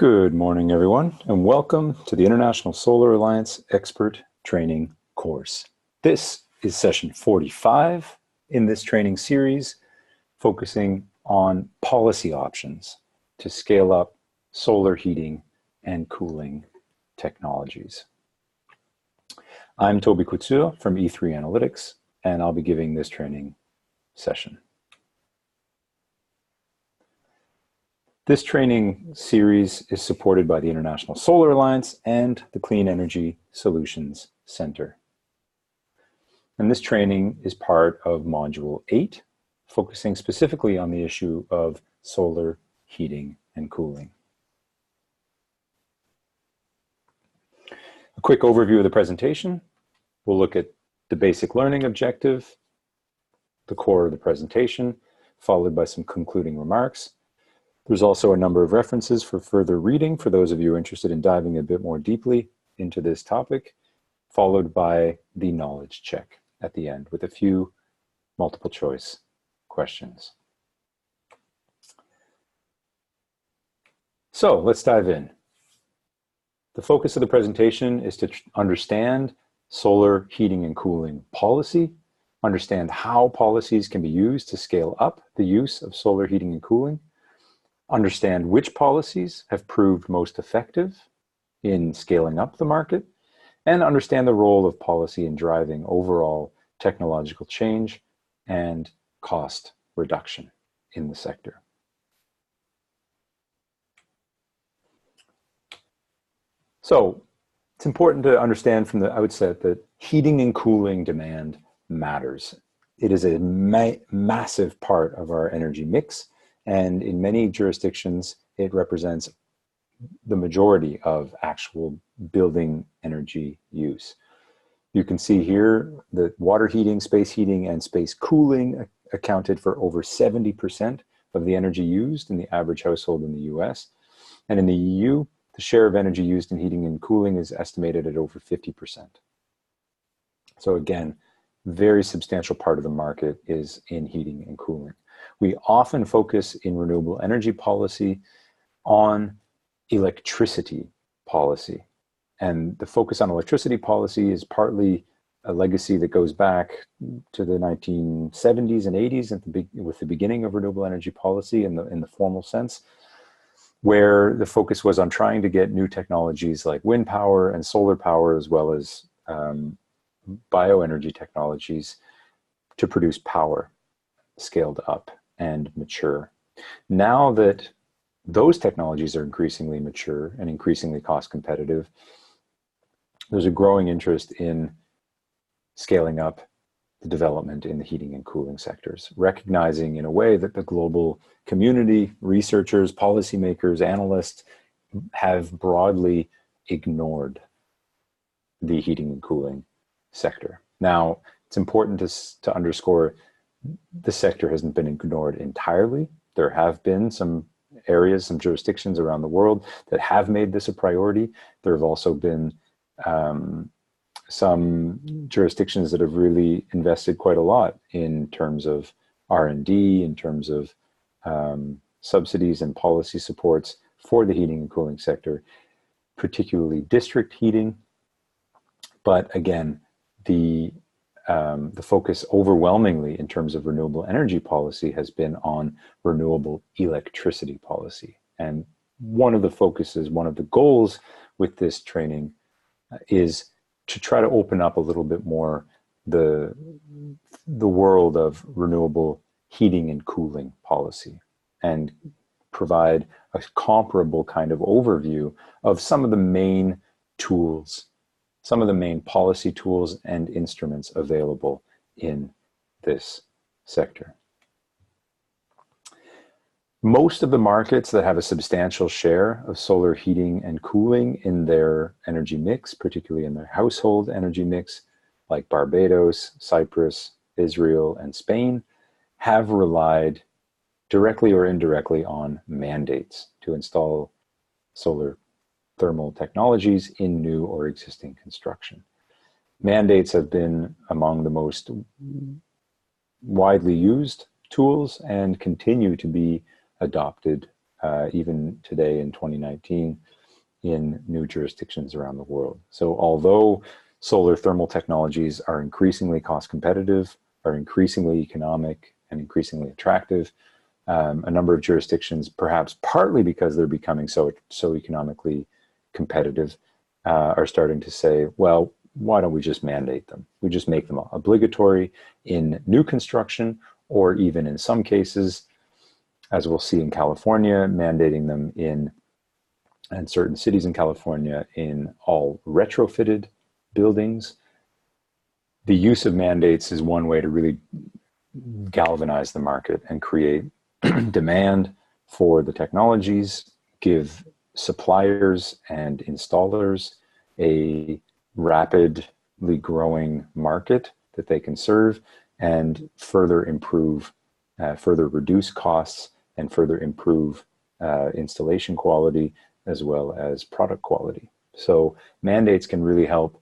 Good morning, everyone, and welcome to the International Solar Alliance Expert Training course. This is session 45 in this training series, focusing on policy options to scale up solar heating and cooling technologies. I'm Toby Couture from E3 Analytics, and I'll be giving this training session. This training series is supported by the International Solar Alliance and the Clean Energy Solutions Center. And this training is part of Module 8, focusing specifically on the issue of solar heating and cooling. A quick overview of the presentation. We'll look at the basic learning objective, the core of the presentation, followed by some concluding remarks. There's also a number of references for further reading for those of you interested in diving a bit more deeply into this topic, followed by the knowledge check at the end with a few multiple choice questions. So let's dive in. The focus of the presentation is to understand solar heating and cooling policy, understand how policies can be used to scale up the use of solar heating and cooling, understand which policies have proved most effective in scaling up the market, and understand the role of policy in driving overall technological change and cost reduction in the sector. So it's important to understand from the outset that heating and cooling demand matters. It is a massive part of our energy mix, and in many jurisdictions, it represents the majority of actual building energy use. You can see here that water heating, space heating, and space cooling accounted for over 70% of the energy used in the average household in the US. And in the EU, the share of energy used in heating and cooling is estimated at over 50%. So again, very substantial part of the market is in heating and cooling. We often focus in renewable energy policy on electricity policy. And the focus on electricity policy is partly a legacy that goes back to the 1970s and 80s with the beginning of renewable energy policy in the formal sense, where the focus was on trying to get new technologies like wind power and solar power, as well as bioenergy technologies to produce power scaled up and mature. Now that those technologies are increasingly mature and increasingly cost competitive, there's a growing interest in scaling up the development in the heating and cooling sectors, recognizing in a way that the global community, researchers, policymakers, analysts have broadly ignored the heating and cooling sector. Now, it's important to underscore the sector hasn't been ignored entirely. There have been some areas, some jurisdictions around the world that have made this a priority. There have also been some jurisdictions that have really invested quite a lot in terms of R&D, in terms of subsidies and policy supports for the heating and cooling sector, particularly district heating. But again, the focus overwhelmingly in terms of renewable energy policy has been on renewable electricity policy. And one of the focuses, one of the goals with this training is to try to open up a little bit more the world of renewable heating and cooling policy and provide a comparable kind of overview of some of the main tools, some of the main policy tools and instruments available in this sector. Most of the markets that have a substantial share of solar heating and cooling in their energy mix, particularly in their household energy mix, like Barbados, Cyprus, Israel, and Spain, have relied directly or indirectly on mandates to install solar thermal technologies in new or existing construction. Mandates have been among the most widely used tools and continue to be adopted even today in 2019, in new jurisdictions around the world. So although solar thermal technologies are increasingly cost competitive, are increasingly economic and increasingly attractive, a number of jurisdictions, perhaps partly because they're becoming so economically competitive, are starting to say, well, why don't we just mandate them? We just make them obligatory in new construction, or even in some cases, as we'll see in California, mandating them and certain cities in California in all retrofitted buildings. The use of mandates is one way to really galvanize the market and create demand for the technologies, give suppliers and installers a rapidly growing market that they can serve, and further improve, further reduce costs, and further improve installation quality as well as product quality. So mandates can really help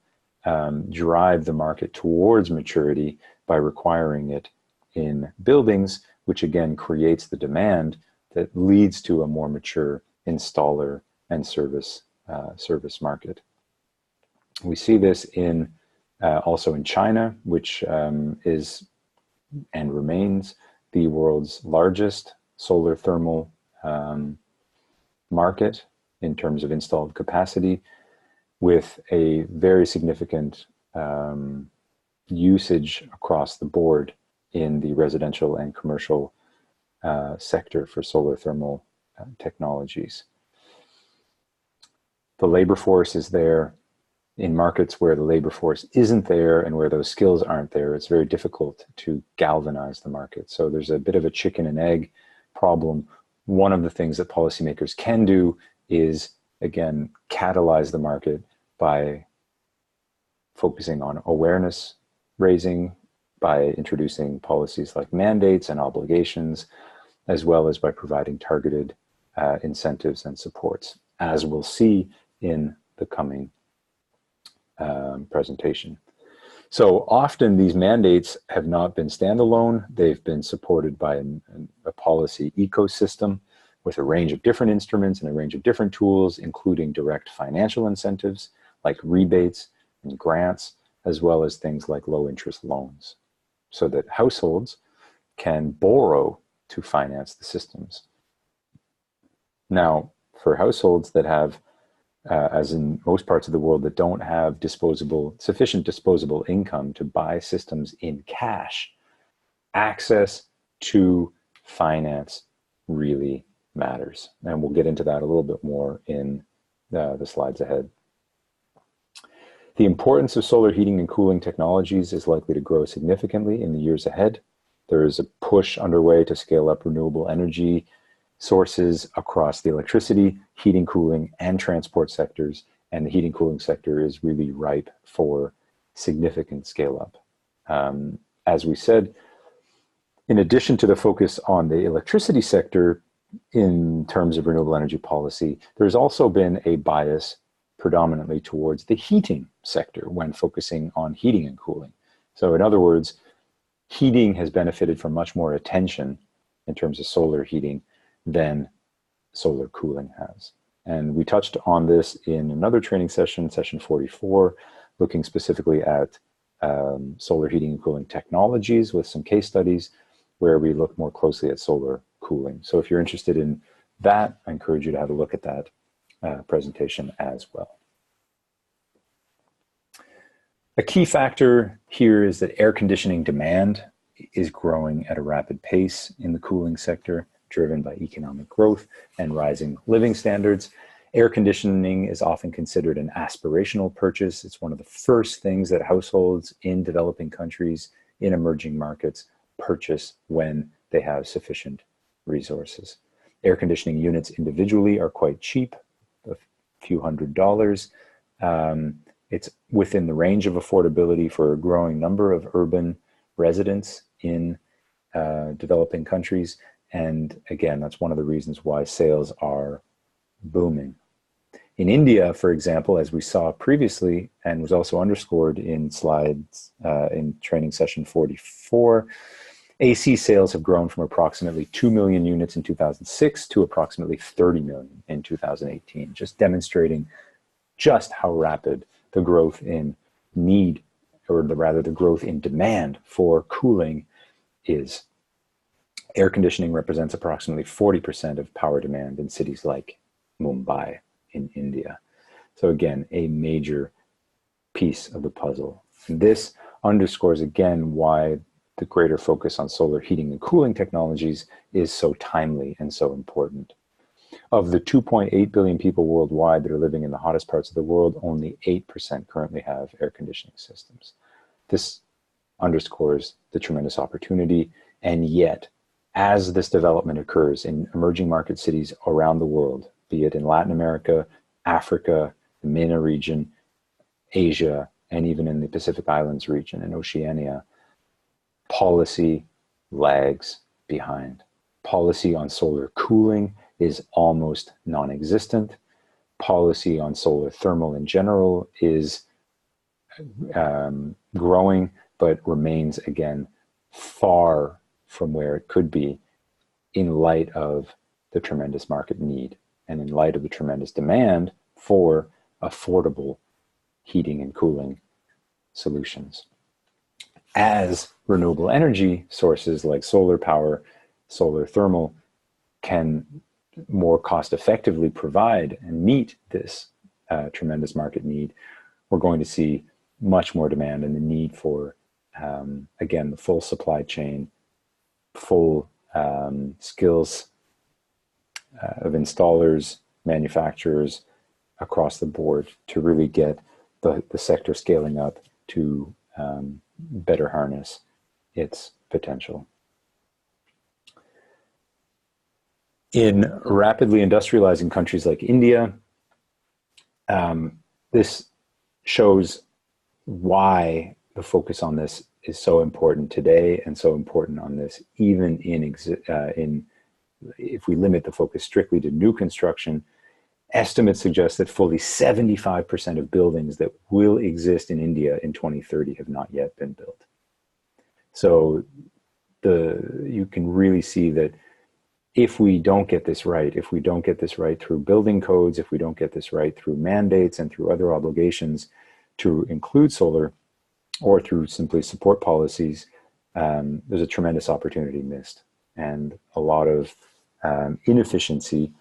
drive the market towards maturity by requiring it in buildings, which again creates the demand that leads to a more mature installer and service market. We see this in also in China, which is and remains the world's largest solar thermal market in terms of installed capacity, with a very significant usage across the board in the residential and commercial sector for solar thermal technologies. The labor force is there. In markets where the labor force isn't there and where those skills aren't there, it's very difficult to galvanize the market. So there's a bit of a chicken and egg problem. One of the things that policymakers can do is, again, catalyze the market by focusing on awareness raising, by introducing policies like mandates and obligations, as well as by providing targeted incentives and supports, as we'll see in the coming presentation. So often these mandates have not been standalone. They've been supported by a policy ecosystem with a range of different instruments and a range of different tools, including direct financial incentives like rebates and grants, as well as things like low interest loans, so that households can borrow to finance the systems. Now, for households that have as in most parts of the world, that don't have sufficient disposable income to buy systems in cash, access to finance really matters. And we'll get into that a little bit more in the slides ahead. The importance of solar heating and cooling technologies is likely to grow significantly in the years ahead. There is a push underway to scale up renewable energy sources across the electricity, heating, cooling, and transport sectors, and the heating cooling sector is really ripe for significant scale up. As we said, in addition to the focus on the electricity sector in terms of renewable energy policy, there's also been a bias predominantly towards the heating sector when focusing on heating and cooling. So in other words, heating has benefited from much more attention in terms of solar heating than solar cooling has. And we touched on this in another training session, session 44, looking specifically at solar heating and cooling technologies with some case studies where we look more closely at solar cooling. So if you're interested in that, I encourage you to have a look at that presentation as well. A key factor here is that air conditioning demand is growing at a rapid pace in the cooling sector, driven by economic growth and rising living standards. Air conditioning is often considered an aspirational purchase. It's one of the first things that households in developing countries, in emerging markets, purchase when they have sufficient resources. Air conditioning units individually are quite cheap, a few $100s. It's within the range of affordability for a growing number of urban residents in developing countries. And again, that's one of the reasons why sales are booming. In India, for example, as we saw previously, and was also underscored in slides in training session 44, AC sales have grown from approximately 2 million units in 2006 to approximately 30 million in 2018, just demonstrating just how rapid the growth in need, or rather the growth in demand for cooling is. Air conditioning represents approximately 40% of power demand in cities like Mumbai in India. So again, a major piece of the puzzle. And this underscores again why the greater focus on solar heating and cooling technologies is so timely and so important. Of the 2.8 billion people worldwide that are living in the hottest parts of the world, only 8% currently have air conditioning systems. This underscores the tremendous opportunity, and yet, as this development occurs in emerging market cities around the world, be it in Latin America, Africa, the MENA region, Asia, and even in the Pacific Islands region and Oceania, policy lags behind. Policy on solar cooling is almost non-existent. Policy on solar thermal in general is growing, but remains, again, far from where it could be in light of the tremendous market need and in light of the tremendous demand for affordable heating and cooling solutions. As renewable energy sources like solar power, solar thermal can more cost effectively provide and meet this tremendous market need, we're going to see much more demand and the need for, again, the full supply chain, full skills of installers, manufacturers across the board to really get the sector scaling up to better harness its potential. In rapidly industrializing countries like India, this shows why the focus on this is so important today and so important on this, even if we limit the focus strictly to new construction. Estimates suggest that fully 75% of buildings that will exist in India in 2030 have not yet been built. So you can really see that if we don't get this right, if we don't get this right through building codes, if we don't get this right through mandates and through other obligations to include solar, or through simply support policies, there's a tremendous opportunity missed. And a lot of inefficiency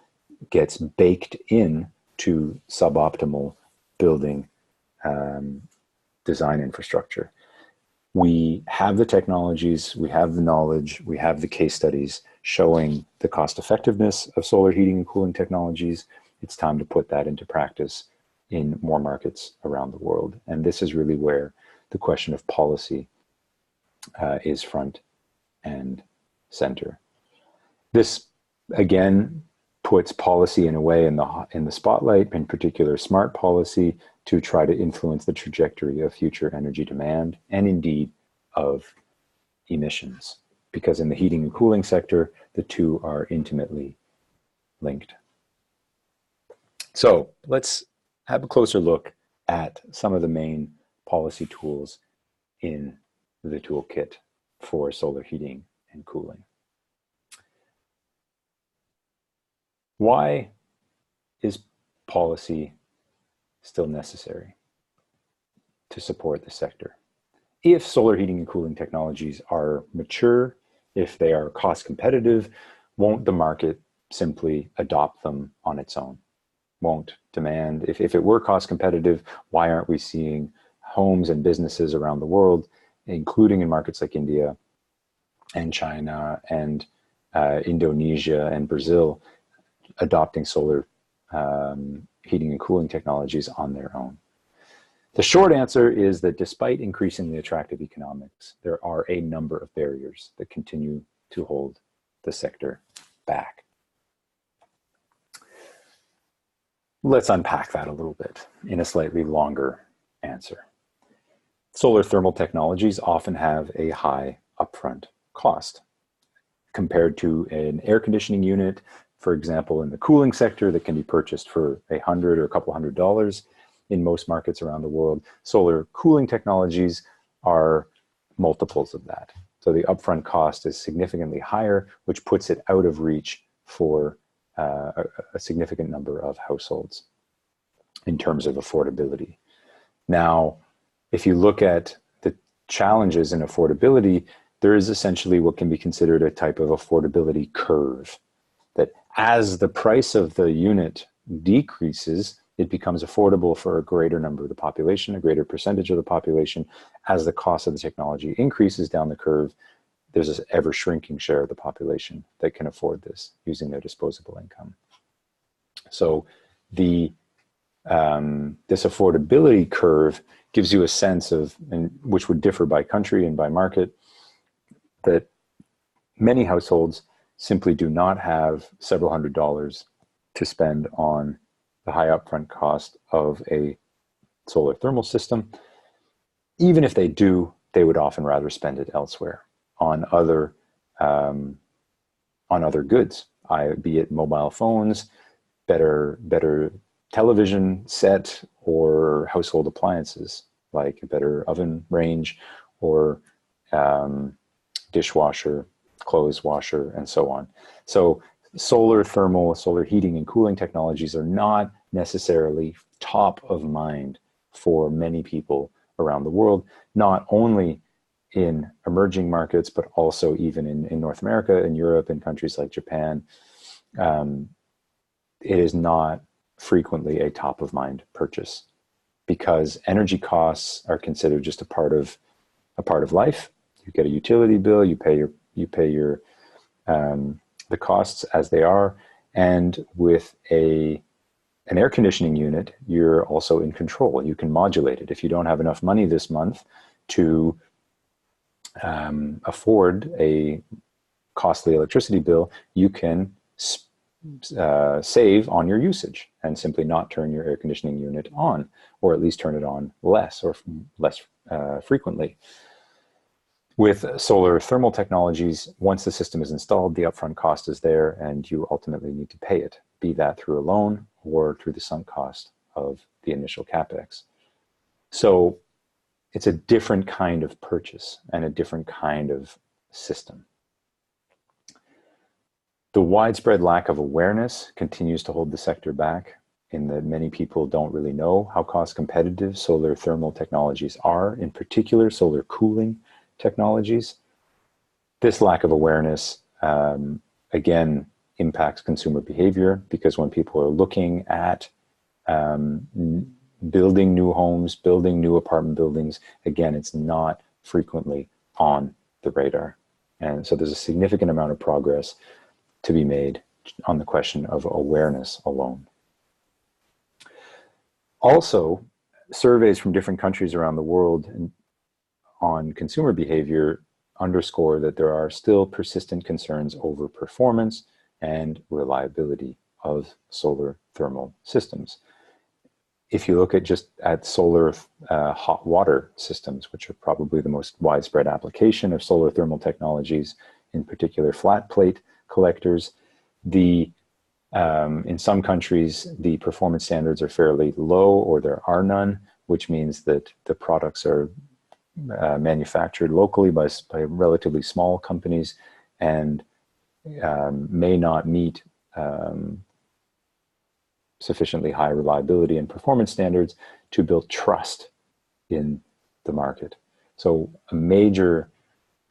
gets baked in to suboptimal building design infrastructure. We have the technologies, we have the knowledge, we have the case studies showing the cost effectiveness of solar heating and cooling technologies. It's time to put that into practice in more markets around the world. And this is really where the question of policy is front and center. This, again, puts policy in a way in the spotlight, in particular smart policy, to try to influence the trajectory of future energy demand and indeed of emissions, because in the heating and cooling sector, the two are intimately linked. So let's have a closer look at some of the main policy tools in the toolkit for solar heating and cooling. Why is policy still necessary to support the sector? If solar heating and cooling technologies are mature, if they are cost competitive, won't the market simply adopt them on its own? Won't demand, if it were cost competitive, why aren't we seeing homes and businesses around the world, including in markets like India and China and Indonesia and Brazil, adopting solar heating and cooling technologies on their own? The short answer is that despite increasingly attractive economics, there are a number of barriers that continue to hold the sector back. Let's unpack that a little bit in a slightly longer answer. Solar thermal technologies often have a high upfront cost compared to an air conditioning unit, for example, in the cooling sector, that can be purchased for $100 or a couple $100 in most markets around the world. Solar cooling technologies are multiples of that. So the upfront cost is significantly higher, which puts it out of reach for a significant number of households in terms of affordability. Now, if you look at the challenges in affordability, there is essentially what can be considered a type of affordability curve, that as the price of the unit decreases, it becomes affordable for a greater number of the population, a greater percentage of the population. As the cost of the technology increases down the curve, there's this ever shrinking share of the population that can afford this using their disposable income. So this affordability curve gives you a sense of, and which would differ by country and by market, that many households simply do not have several $100s to spend on the high upfront cost of a solar thermal system. Even if they do, they would often rather spend it elsewhere on other goods, be it mobile phones, better television set, or household appliances like a better oven range, or dishwasher, clothes washer, and so on. So solar heating and cooling technologies are not necessarily top of mind for many people around the world, not only in emerging markets, but also even in North America, in Europe, in countries like Japan. It is not frequently a top of mind purchase because energy costs are considered just a part of life. You get a utility bill, you pay the costs as they are, and with an air conditioning unit, you're also in control. You can modulate it. If you don't have enough money this month to afford a costly electricity bill, you can save on your usage and simply not turn your air conditioning unit on, or at least turn it on less frequently. With solar thermal technologies, once the system is installed, the upfront cost is there and you ultimately need to pay it, be that through a loan or through the sunk cost of the initial capex. So it's a different kind of purchase and a different kind of system. The widespread lack of awareness continues to hold the sector back, in that many people don't really know how cost competitive solar thermal technologies are, in particular solar cooling technologies. This lack of awareness, again, impacts consumer behavior, because when people are looking at building new homes, building new apartment buildings, again, it's not frequently on the radar. And so there's a significant amount of progress to be made on the question of awareness alone. Also, surveys from different countries around the world on consumer behavior underscore that there are still persistent concerns over performance and reliability of solar thermal systems. If you look at solar hot water systems, which are probably the most widespread application of solar thermal technologies, in particular flat plate collectors, in some countries, the performance standards are fairly low or there are none, which means that the products are manufactured locally by relatively small companies and may not meet sufficiently high reliability and performance standards to build trust in the market. So a major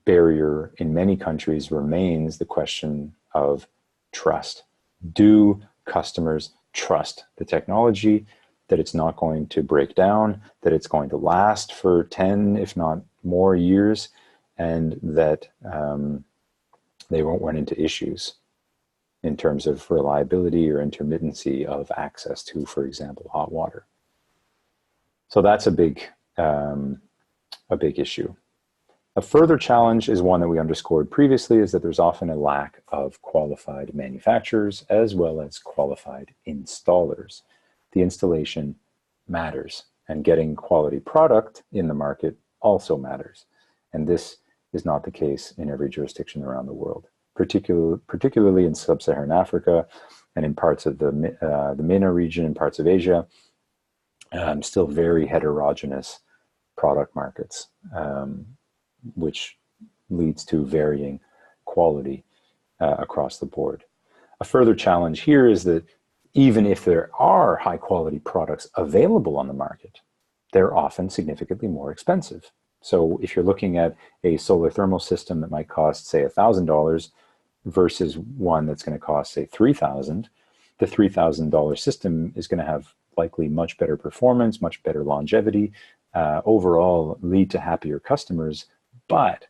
barrier in many countries remains the question of trust. Do customers trust the technology, that it's not going to break down, that it's going to last for 10, if not more years, and that they won't run into issues in terms of reliability or intermittency of access to, for example, hot water. So that's a big issue. A further challenge is one that we underscored previously, is that there's often a lack of qualified manufacturers as well as qualified installers. The installation matters, and getting quality product in the market also matters. And this is not the case in every jurisdiction around the world, particularly in sub-Saharan Africa and in parts of the MENA region and parts of Asia. Still very heterogeneous product markets, which leads to varying quality across the board. A further challenge here is that even if there are high quality products available on the market, they're often significantly more expensive. So if you're looking at a solar thermal system that might cost, say, $1,000 versus one that's going to cost, say, $3,000, the $3,000 system is going to have likely much better performance, much better longevity, overall lead to happier customers, but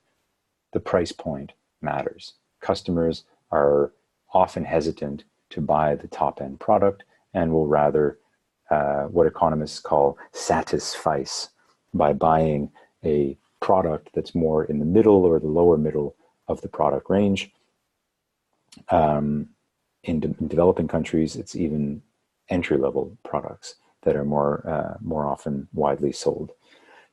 the price point matters. Customers are often hesitant to buy the top-end product and will rather what economists call satisfice by buying a product that's more in the middle or the lower middle of the product range. In developing countries, it's even entry-level products that are more often widely sold.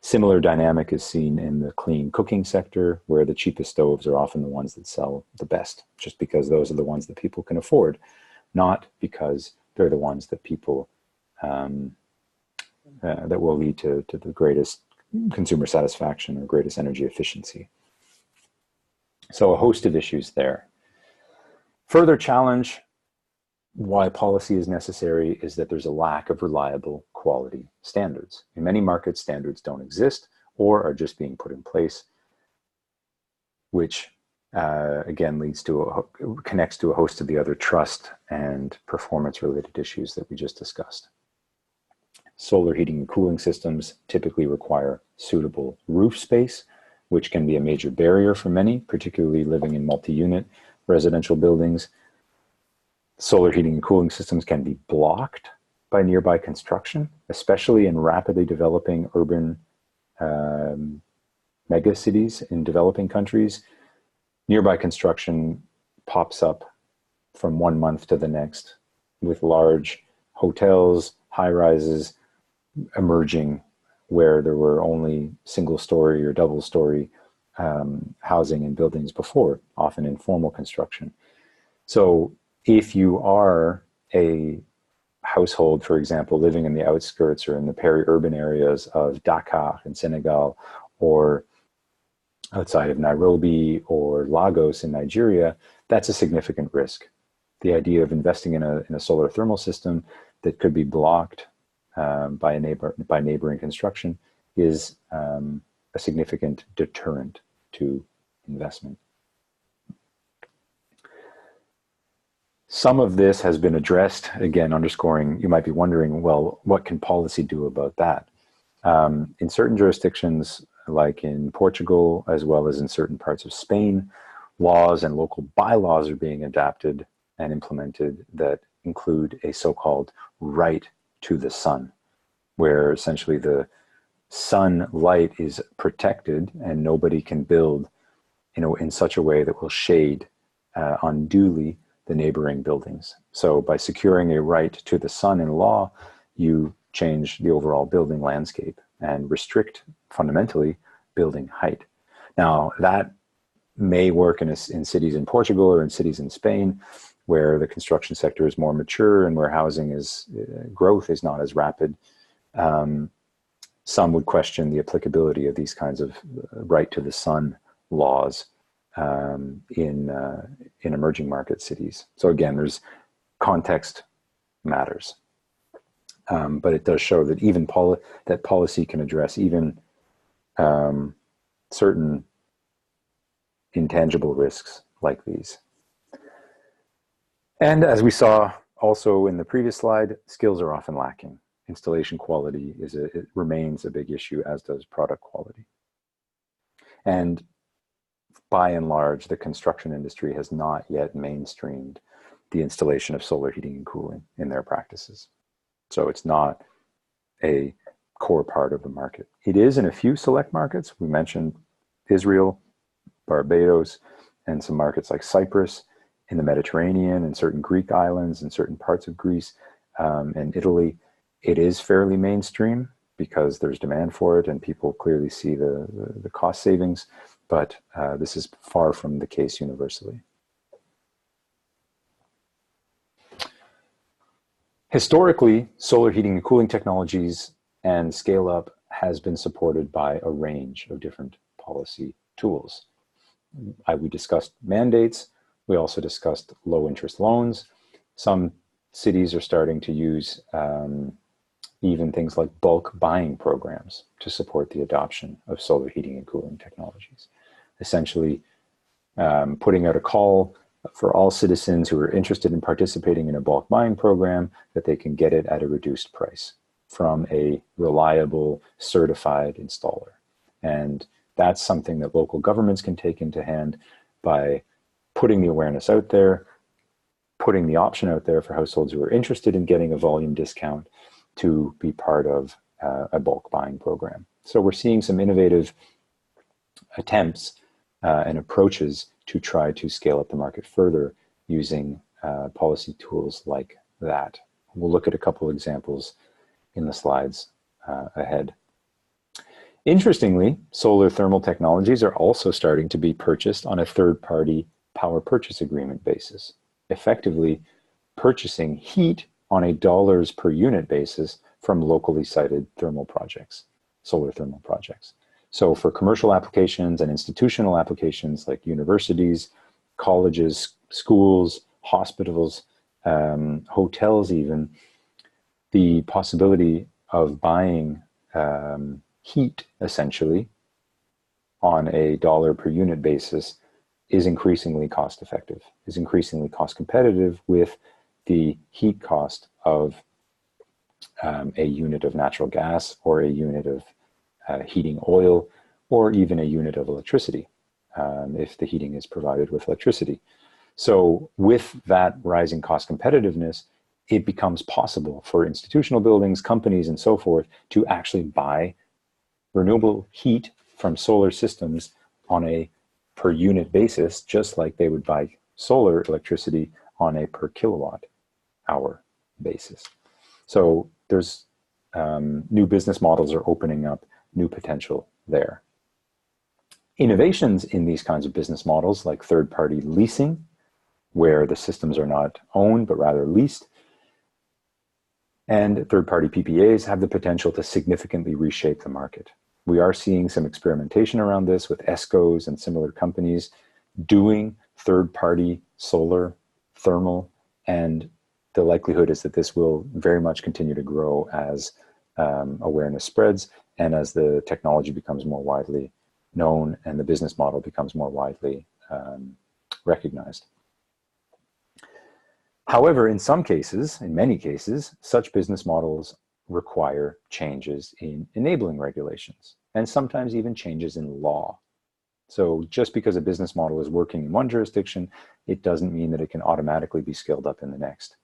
Similar dynamic is seen in the clean cooking sector, where the cheapest stoves are often the ones that sell the best, just because those are the ones that people can afford, not because they're the ones that people that will lead to the greatest consumer satisfaction or greatest energy efficiency. So a host of issues there. Further challenge why policy is necessary is that there's a lack of reliable quality standards. In many markets, standards don't exist or are just being put in place, which again connects to a host of the other trust and performance related issues that we just discussed. Solar heating and cooling systems typically require suitable roof space, which can be a major barrier for many, particularly living in multi-unit residential buildings. Solar heating and cooling systems can be blocked by nearby construction, especially in rapidly developing urban megacities in developing countries. Nearby construction pops up from one month to the next with large hotels, high-rises emerging where there were only single-story or double-story housing and buildings before, often informal construction. So if you are a household, for example, living in the outskirts or in the peri-urban areas of Dakar in Senegal, or outside of Nairobi or Lagos in Nigeria, that's a significant risk. The idea of investing in a solar thermal system that could be blocked by neighboring construction is a significant deterrent to investment. Some of this has been addressed, again, underscoring, you might be wondering, well, what can policy do about that? In certain jurisdictions, like in Portugal, as well as in certain parts of Spain, laws and local bylaws are being adapted and implemented that include a so-called right to the sun, where essentially the sunlight is protected and nobody can build, in such a way that will shade unduly the neighboring buildings. So by securing a right to the sun in law, you change the overall building landscape and restrict fundamentally building height. Now that may work in cities in Portugal or in cities in Spain, where the construction sector is more mature and where housing growth is not as rapid. Some would question the applicability of these kinds of right to the sun laws in emerging market cities. So again, there's context matters, but it does show that even that policy can address even certain intangible risks like these. And as we saw also in the previous slide, skills are often lacking. Installation quality it remains a big issue, as does product quality. And by and large, the construction industry has not yet mainstreamed the installation of solar heating and cooling in their practices. So it's not a core part of the market. It is in a few select markets. We mentioned Israel, Barbados, and some markets like Cyprus, in the Mediterranean, and certain Greek islands, and certain parts of Greece, and Italy. It is fairly mainstream because there's demand for it and people clearly see the cost savings, but this is far from the case universally. Historically, solar heating and cooling technologies and scale-up has been supported by a range of different policy tools. We discussed mandates. We also discussed low interest loans. Some cities are starting to use even things like bulk buying programs to support the adoption of solar heating and cooling technologies. Essentially, putting out a call for all citizens who are interested in participating in a bulk buying program that they can get it at a reduced price from a reliable, certified installer. And that's something that local governments can take into hand by putting the awareness out there, putting the option out there for households who are interested in getting a volume discount to be part of a bulk buying program. So we're seeing some innovative attempts and approaches to try to scale up the market further using policy tools like that. We'll look at a couple of examples in the slides ahead. Interestingly, solar thermal technologies are also starting to be purchased on a third-party power purchase agreement basis, effectively purchasing heat on a dollars per unit basis from locally sited thermal projects, solar thermal projects. So for commercial applications and institutional applications like universities, colleges, schools, hospitals, hotels even, the possibility of buying heat essentially on a dollar per unit basis is increasingly cost effective, is increasingly cost competitive with the heat cost of a unit of natural gas or a unit of heating oil or even a unit of electricity if the heating is provided with electricity. So with that rising cost competitiveness, it becomes possible for institutional buildings, companies, and so forth to actually buy renewable heat from solar systems on a per unit basis, just like they would buy solar electricity on a per kilowatt hour basis. So there's new business models are opening up new potential there. Innovations in these kinds of business models, like third-party leasing, where the systems are not owned but rather leased, and third-party PPAs have the potential to significantly reshape the market. We are seeing some experimentation around this with ESCOs and similar companies doing third-party solar, thermal, and the likelihood is that this will very much continue to grow as awareness spreads and as the technology becomes more widely known and the business model becomes more widely recognized. However, in some cases, in many cases, such business models require changes in enabling regulations and sometimes even changes in law. So just because a business model is working in one jurisdiction, it doesn't mean that it can automatically be scaled up in the next.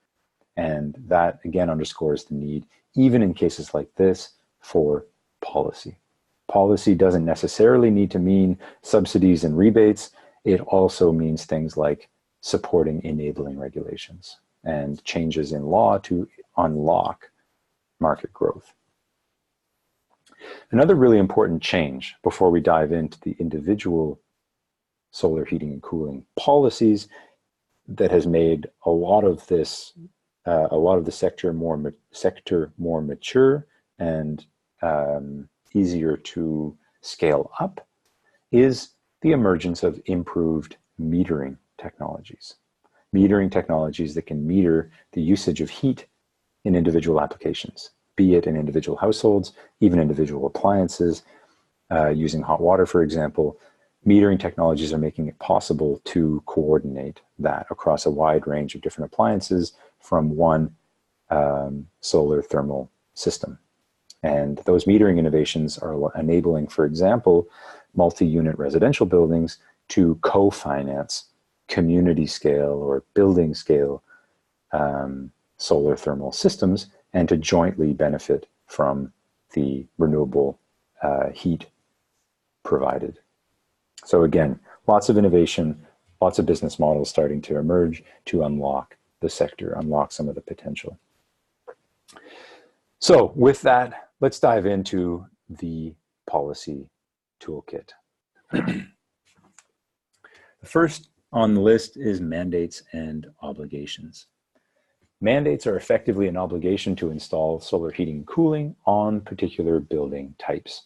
And that again underscores the need, even in cases like this, for policy. Policy doesn't necessarily need to mean subsidies and rebates. It also means things like supporting enabling regulations and changes in law to unlock market growth. Another really important change before we dive into the individual solar heating and cooling policies that has made a lot of this, a lot of the sector more mature and easier to scale up is the emergence of improved metering technologies. Metering technologies that can meter the usage of heat in individual applications, be it in individual households, even individual appliances, using hot water, for example. Metering technologies are making it possible to coordinate that across a wide range of different appliances from one solar thermal system. And those metering innovations are enabling, for example, multi-unit residential buildings to co-finance community scale or building scale solar thermal systems and to jointly benefit from the renewable heat provided. So again, lots of innovation, lots of business models starting to emerge to unlock the sector, unlock some of the potential. So with that, let's dive into the policy toolkit. The first on the list is mandates and obligations. Mandates are effectively an obligation to install solar heating and cooling on particular building types.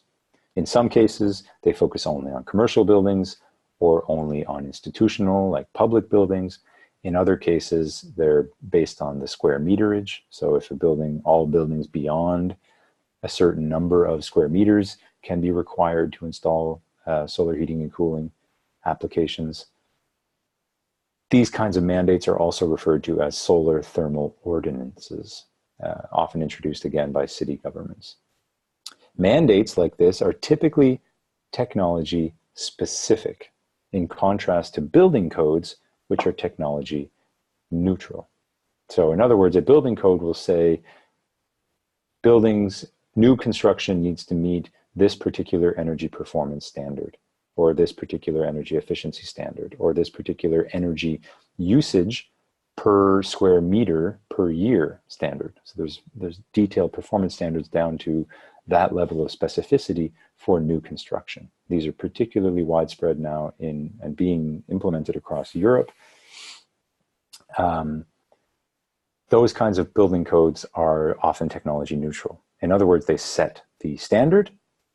In some cases, they focus only on commercial buildings. or only on institutional, like public buildings. In other cases, they're based on the square meterage. So if a building, all buildings beyond a certain number of square meters can be required to install solar heating and cooling applications. These kinds of mandates are also referred to as solar thermal ordinances, often introduced again by city governments. Mandates like this are typically technology specific, in contrast to building codes, which are technology neutral. So in other words, a building code will say buildings, new construction needs to meet this particular energy performance standard, or this particular energy efficiency standard, or this particular energy usage per square meter per year standard. So there's detailed performance standards down to that level of specificity for new construction. These are particularly widespread now and being implemented across Europe. Those kinds of building codes are often technology neutral. In other words, they set the standard,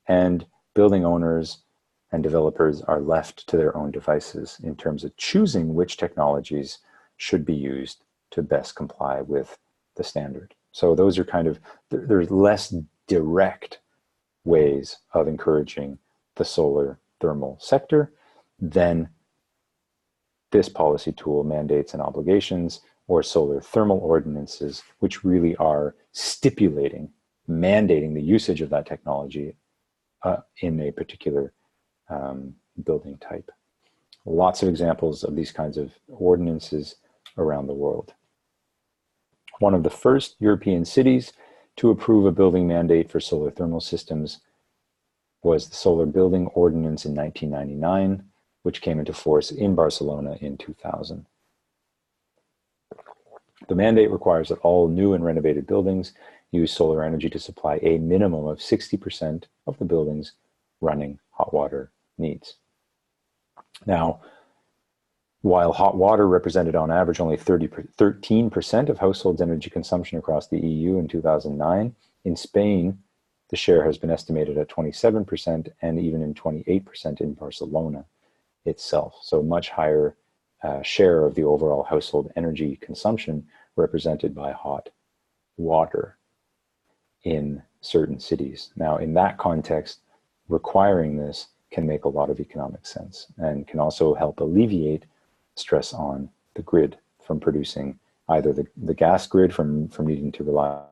and building owners and developers are left to their own devices in terms of choosing which technologies should be used to best comply with the standard. So those are kind of, there's less direct ways of encouraging the solar thermal sector than this policy tool, mandates and obligations, or solar thermal ordinances, which really are stipulating, mandating the usage of that technology in a particular building type. Lots of examples of these kinds of ordinances around the world. One of the first European cities to approve a building mandate for solar thermal systems was the Solar Building Ordinance in 1999, which came into force in Barcelona in 2000. The mandate requires that all new and renovated buildings use solar energy to supply a minimum of 60% of the building's running hot water needs. Now, while hot water represented on average only 13% of households' energy consumption across the EU in 2009, in Spain, the share has been estimated at 27% and even in 28% in Barcelona itself. So much higher share of the overall household energy consumption represented by hot water in certain cities. Now, in that context, requiring this can make a lot of economic sense and can also help alleviate stress on the grid from producing either the gas grid from needing to rely on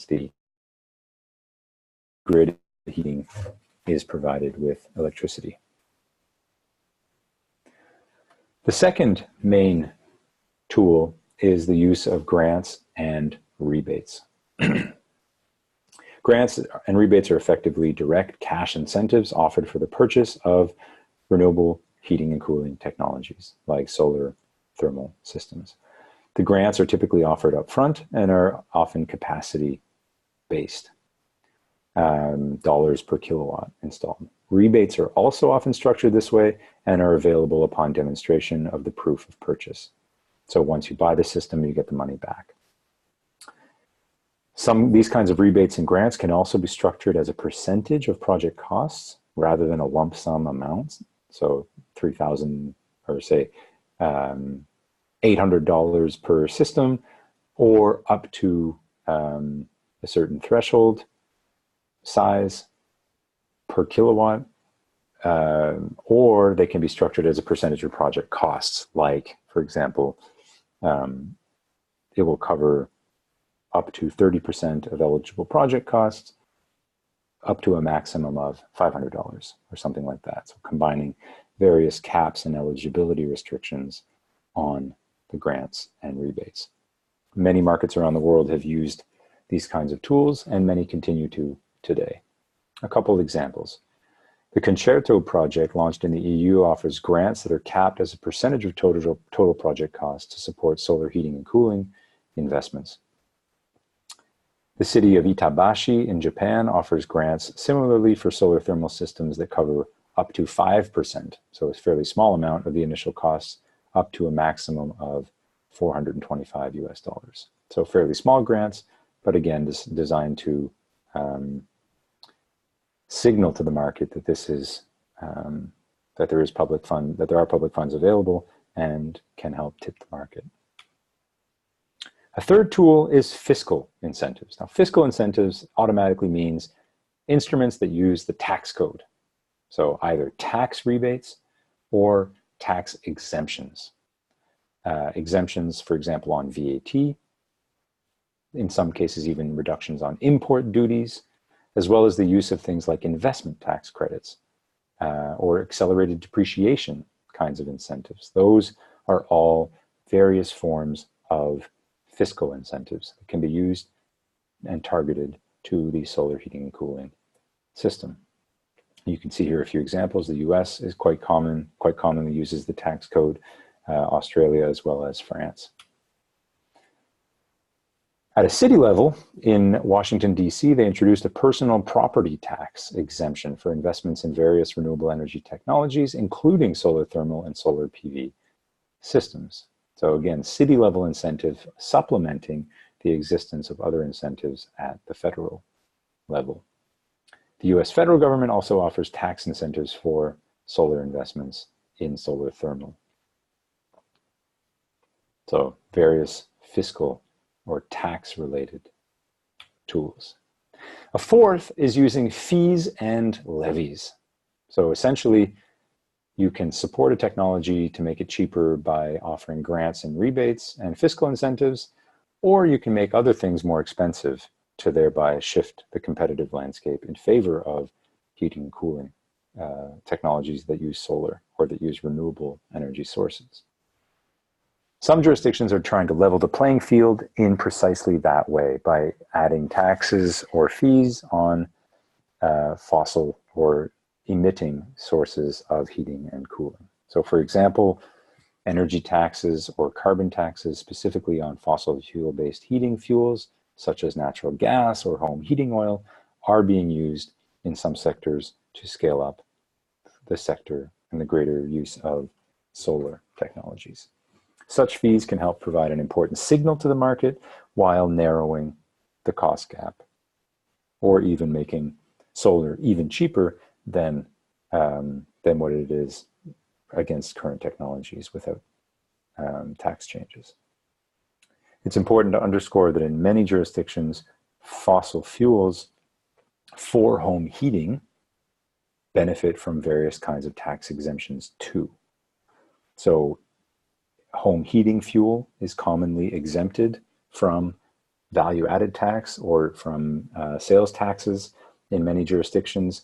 the grid heating is provided with electricity. The second main tool is the use of grants and rebates. Grants and rebates are effectively direct cash incentives offered for the purchase of renewable heating and cooling technologies like solar thermal systems. The grants are typically offered up front and are often capacity based, dollars per kilowatt installed. Rebates are also often structured this way and are available upon demonstration of the proof of purchase. So once you buy the system, you get the money back. These kinds of rebates and grants can also be structured as a percentage of project costs rather than a lump sum amount. So 3,000 or say $800 per system, or up to a certain threshold size per kilowatt, or they can be structured as a percentage of project costs. Like, for example, it will cover up to 30% of eligible project costs, up to a maximum of $500 or something like that. So combining various caps and eligibility restrictions on the grants and rebates. Many markets around the world have used these kinds of tools, and many continue to today. A couple of examples. The Concerto project launched in the EU offers grants that are capped as a percentage of total project costs to support solar heating and cooling investments. The city of Itabashi in Japan offers grants similarly for solar thermal systems that cover up to 5%, so a fairly small amount of the initial costs, up to a maximum of $425 US. So fairly small grants, but again, designed to signal to the market that this is that there are public funds available and can help tip the market. A third tool is fiscal incentives. Now, fiscal incentives automatically means instruments that use the tax code. So either tax rebates or tax exemptions. Exemptions, for example, on VAT, in some cases even reductions on import duties, as well as the use of things like investment tax credits or accelerated depreciation kinds of incentives. Those are all various forms of fiscal incentives that can be used and targeted to the solar heating and cooling system. You can see here a few examples. The US is quite commonly uses the tax code, Australia as well as France. At a city level, in Washington, D.C., they introduced a personal property tax exemption for investments in various renewable energy technologies, including solar thermal and solar PV systems. So again, city level incentive supplementing the existence of other incentives at the federal level. The US federal government also offers tax incentives for solar investments in solar thermal. So various fiscal or tax related tools. A fourth is using fees and levies. So essentially, you can support a technology to make it cheaper by offering grants and rebates and fiscal incentives, or you can make other things more expensive to thereby shift the competitive landscape in favor of heating and cooling technologies that use solar or that use renewable energy sources. Some jurisdictions are trying to level the playing field in precisely that way by adding taxes or fees on fossil or emitting sources of heating and cooling. So for example, energy taxes or carbon taxes specifically on fossil fuel-based heating fuels, such as natural gas or home heating oil, are being used in some sectors to scale up the sector and the greater use of solar technologies. Such fees can help provide an important signal to the market while narrowing the cost gap, or even making solar even cheaper than what it is against current technologies without tax changes. It's important to underscore that in many jurisdictions, fossil fuels for home heating benefit from various kinds of tax exemptions too. So home heating fuel is commonly exempted from value-added tax or from sales taxes in many jurisdictions,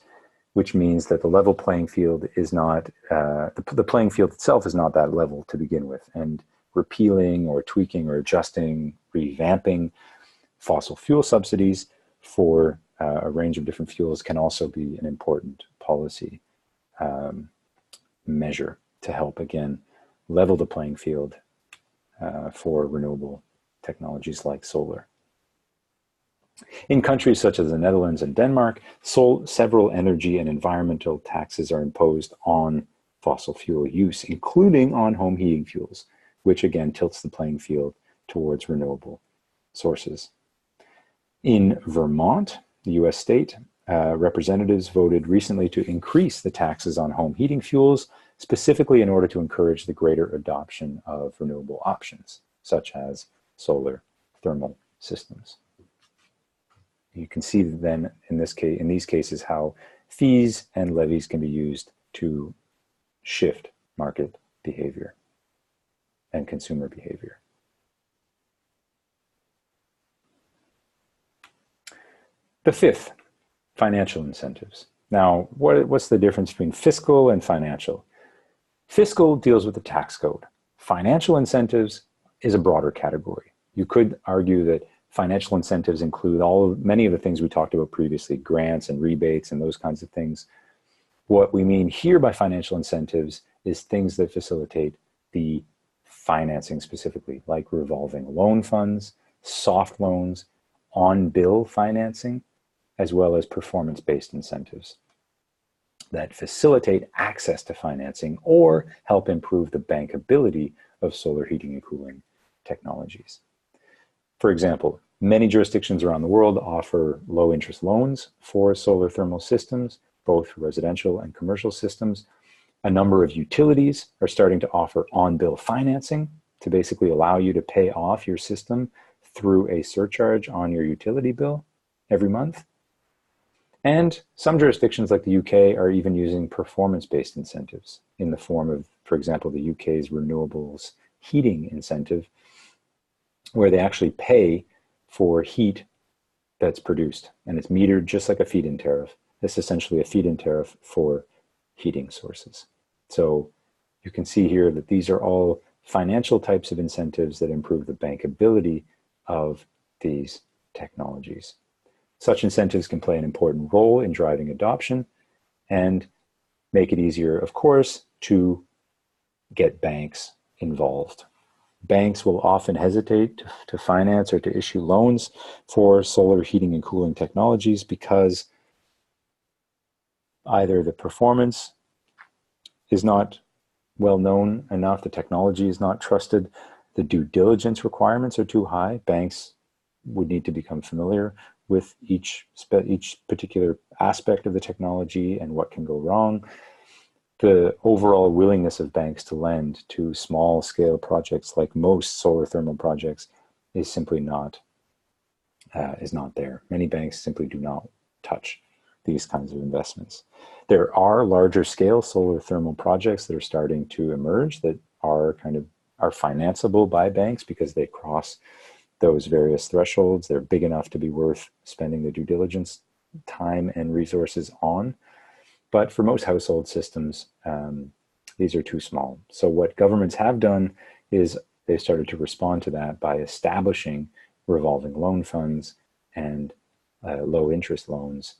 which means that the level playing field is not, the playing field itself is not that level to begin with. And repealing or tweaking or adjusting, revamping fossil fuel subsidies for a range of different fuels can also be an important policy measure to help, again, level the playing field for renewable technologies like solar. In countries such as the Netherlands and Denmark, several energy and environmental taxes are imposed on fossil fuel use, including on home heating fuels, which again tilts the playing field towards renewable sources. In Vermont, the US state, representatives voted recently to increase the taxes on home heating fuels, specifically in order to encourage the greater adoption of renewable options, such as solar thermal systems. You can see then in these cases how fees and levies can be used to shift market behavior and consumer behavior. The fifth, financial incentives. Now, what's the difference between fiscal and financial? Fiscal deals with the tax code. Financial incentives is a broader category. You could argue that financial incentives include many of the things we talked about previously, grants and rebates and those kinds of things. What we mean here by financial incentives is things that facilitate the financing specifically, like revolving loan funds, soft loans, on-bill financing, as well as performance-based incentives that facilitate access to financing or help improve the bankability of solar heating and cooling technologies. For example, many jurisdictions around the world offer low-interest loans for solar thermal systems, both for residential and commercial systems. A number of utilities are starting to offer on-bill financing to basically allow you to pay off your system through a surcharge on your utility bill every month. And some jurisdictions like the UK are even using performance-based incentives in the form of, for example, the UK's renewables heating incentive, where they actually pay for heat that's produced, and it's metered just like a feed-in tariff. It's essentially a feed-in tariff for heating sources. So you can see here that these are all financial types of incentives that improve the bankability of these technologies. Such incentives can play an important role in driving adoption and make it easier, of course, to get banks involved. Banks will often hesitate to finance or to issue loans for solar heating and cooling technologies because either the performance is not well known enough, the technology is not trusted, the due diligence requirements are too high. Banks would need to become familiar with each particular aspect of the technology and what can go wrong. The overall willingness of banks to lend to small scale projects like most solar thermal projects is simply not there. Many banks simply do not touch these kinds of investments. There are larger scale solar thermal projects that are starting to emerge that are financeable by banks because they cross those various thresholds. They're big enough to be worth spending the due diligence time and resources on. But for most household systems, these are too small. So what governments have done is they've started to respond to that by establishing revolving loan funds and low interest loans,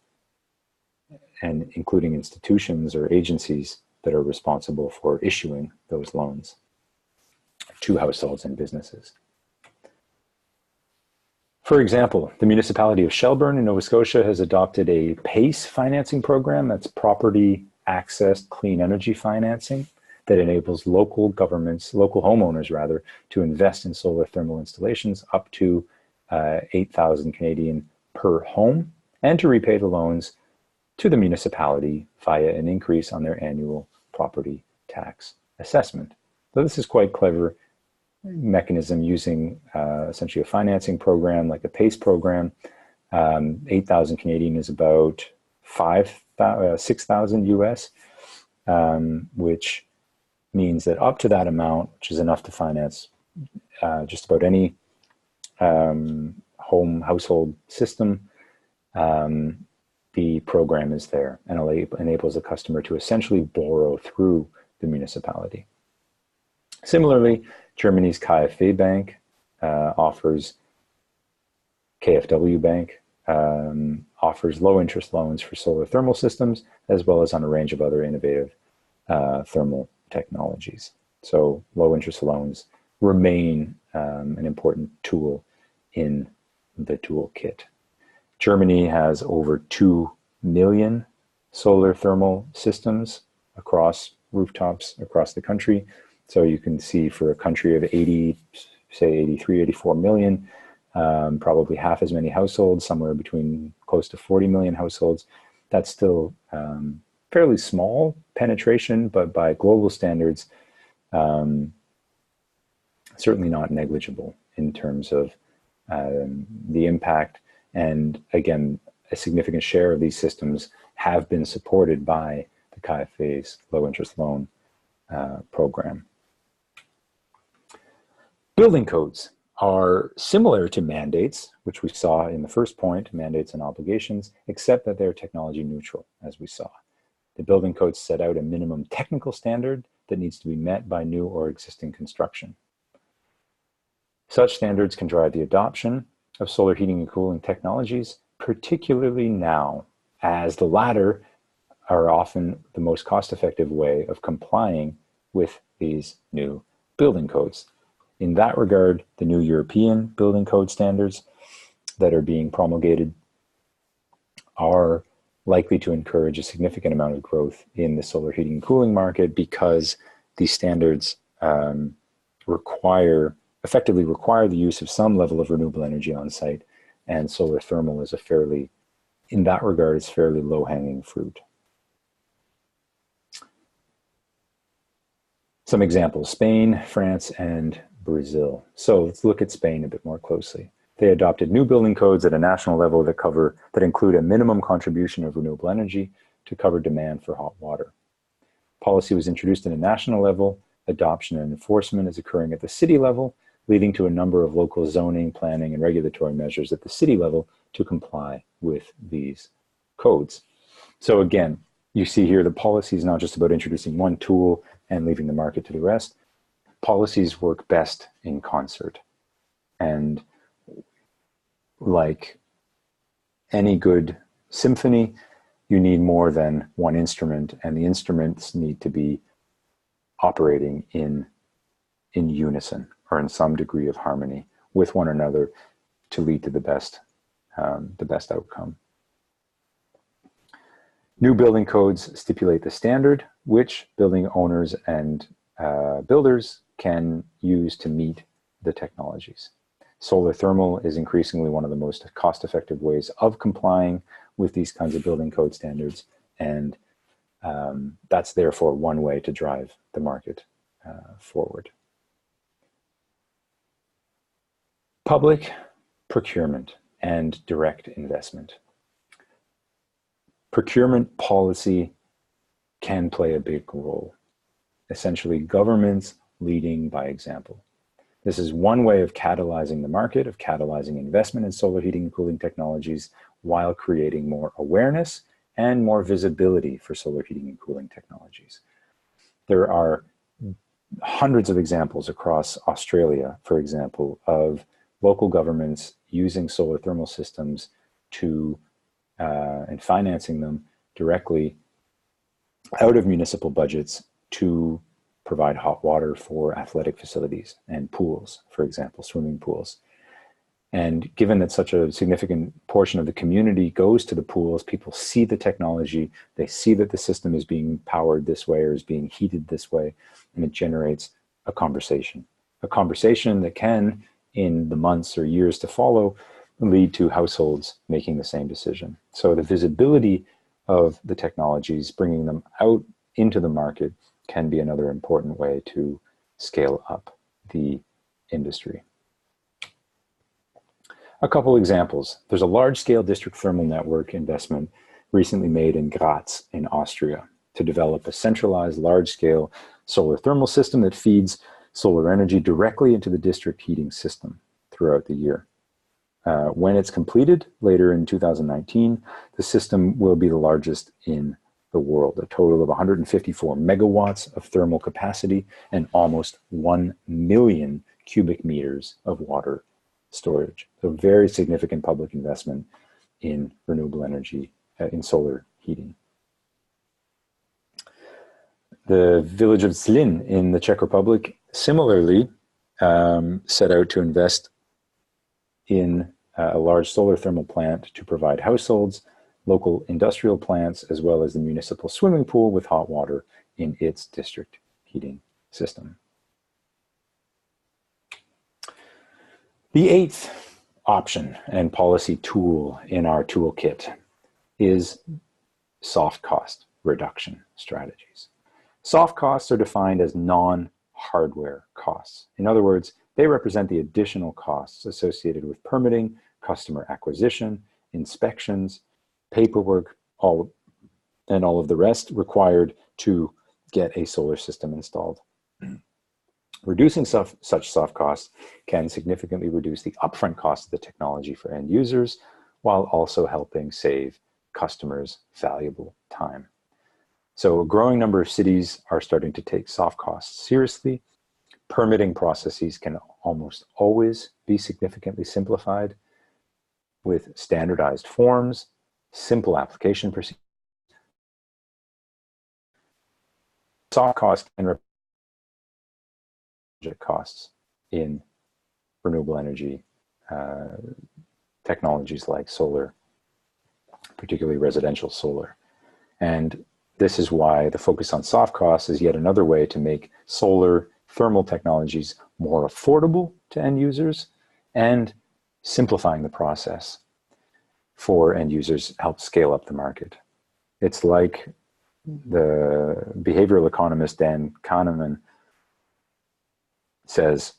and including institutions or agencies that are responsible for issuing those loans to households and businesses. For example, the municipality of Shelburne in Nova Scotia has adopted a PACE financing program, that's property accessed clean energy financing, that enables local governments, local homeowners rather, to invest in solar thermal installations up to 8,000 Canadian per home, and to repay the loans to the municipality via an increase on their annual property tax assessment. So this is quite clever mechanism using essentially a financing program like a PACE program. 8,000 Canadian is about 6,000 US, which means that up to that amount, which is enough to finance just about any household system, the program is there and enables the customer to essentially borrow through the municipality. Similarly, Germany's KfW Bank offers low interest loans for solar thermal systems, as well as on a range of other innovative thermal technologies. So low interest loans remain an important tool in the toolkit. Germany has over 2 million solar thermal systems across rooftops across the country. So you can see for a country of 83, 84 million, probably half as many households, somewhere between close to 40 million households. That's still fairly small penetration, but by global standards, certainly not negligible in terms of the impact. And again, a significant share of these systems have been supported by the KfW's low interest loan program. Building codes are similar to mandates, which we saw in the first point, mandates and obligations, except that they're technology neutral, as we saw. The building codes set out a minimum technical standard that needs to be met by new or existing construction. Such standards can drive the adoption of solar heating and cooling technologies, particularly now, as the latter are often the most cost-effective way of complying with these new building codes. In that regard, the new European building code standards that are being promulgated are likely to encourage a significant amount of growth in the solar heating and cooling market, because these standards effectively require the use of some level of renewable energy on site, and solar thermal is in that regard, is fairly low-hanging fruit. Some examples: Spain, France, and Brazil. So let's look at Spain a bit more closely. They adopted new building codes at a national level that include a minimum contribution of renewable energy to cover demand for hot water. Policy was introduced at a national level. Adoption and enforcement is occurring at the city level, leading to a number of local zoning, planning, and regulatory measures at the city level to comply with these codes. So again, you see here the policy is not just about introducing one tool and leaving the market to the rest. Policies work best in concert. And like any good symphony, you need more than one instrument, and the instruments need to be operating in unison or in some degree of harmony with one another to lead to the best outcome. New building codes stipulate the standard which building owners and builders can use to meet the technologies. Solar thermal is increasingly one of the most cost-effective ways of complying with these kinds of building code standards, and that's therefore one way to drive the market forward. Public procurement and direct investment. Procurement policy can play a big role. Essentially, governments leading by example. This is one way of catalyzing the market, of catalyzing investment in solar heating and cooling technologies while creating more awareness and more visibility for solar heating and cooling technologies. There are hundreds of examples across Australia, for example, of local governments using solar thermal systems to and financing them directly out of municipal budgets to provide hot water for athletic facilities and pools, for example, swimming pools. And given that such a significant portion of the community goes to the pools, people see the technology, they see that the system is being powered this way or is being heated this way, and it generates a conversation that can, in the months or years to follow, lead to households making the same decision. So the visibility of the technologies, bringing them out into the market, can be another important way to scale up the industry. A couple examples. There's a large-scale district thermal network investment recently made in Graz in Austria to develop a centralized large-scale solar thermal system that feeds solar energy directly into the district heating system throughout the year. When it's completed later in 2019, the system will be the largest in the world, a total of 154 megawatts of thermal capacity and almost 1 million cubic meters of water storage. So very significant public investment in renewable energy, in solar heating. The village of Zlin in the Czech Republic similarly set out to invest in a large solar thermal plant to provide households, local industrial plants, as well as the municipal swimming pool with hot water in its district heating system. The eighth option and policy tool in our toolkit is soft cost reduction strategies. Soft costs are defined as non-hardware costs. In other words, they represent the additional costs associated with permitting, customer acquisition, inspections, paperwork, all of the rest required to get a solar system installed. Reducing such soft costs can significantly reduce the upfront cost of the technology for end users, while also helping save customers valuable time. So a growing number of cities are starting to take soft costs seriously. Permitting processes can almost always be significantly simplified with standardized forms, simple application procedures. Soft costs can represent costs in renewable energy technologies like solar, particularly residential solar. And this is why the focus on soft costs is yet another way to make solar thermal technologies more affordable to end users, and simplifying the process for end users helps scale up the market. It's like the behavioral economist Dan Kahneman says,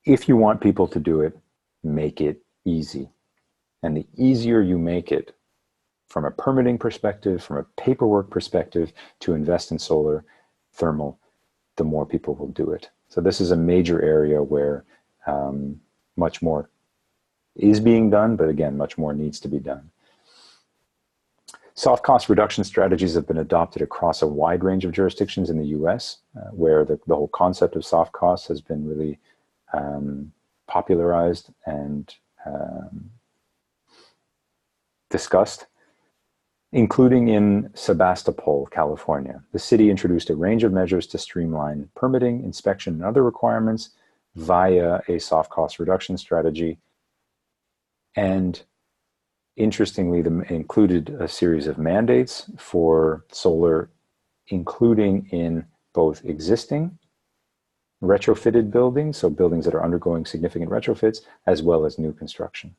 if you want people to do it, make it easy. And the easier you make it from a permitting perspective, from a paperwork perspective, to invest in solar thermal, the more people will do it. So this is a major area where much more is being done, but again, much more needs to be done. Soft cost reduction strategies have been adopted across a wide range of jurisdictions in the US, where the whole concept of soft costs has been really popularized and discussed, including in Sebastopol, California. The city introduced a range of measures to streamline permitting, inspection, and other requirements via a soft cost reduction strategy. And interestingly, they included a series of mandates for solar, including in both existing retrofitted buildings, so buildings that are undergoing significant retrofits, as well as new construction.